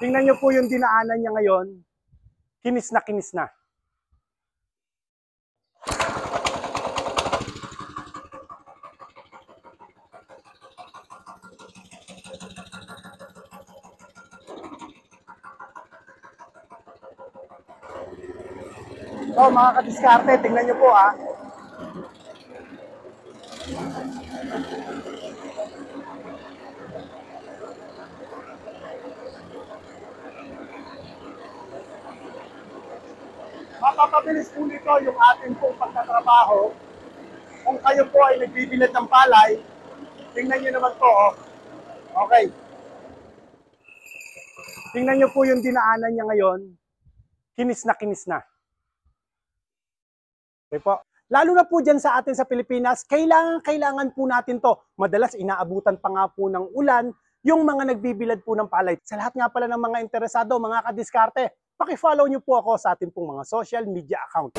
Tingnan niyo po yung dinaanan niya ngayon. Kinis na kinis na. So mga kadiskarte, tingnan niyo po Mapapabilis po nito yung ating pong pagtatrabaho. Kung kayo po ay nagbibilad ng palay, tingnan nyo naman po, Okay. Tingnan nyo po yung dinaanan niya ngayon. Kinis na kinis na. Okay po. Lalo na po dyan sa atin sa Pilipinas, kailangan po natin to. Madalas inaabutan pa nga po ng ulan yung mga nagbibilad po ng palay. Sa lahat nga pala ng mga interesado, mga kadiskarte, paki-follow nyo po ako sa ating pong mga social media account.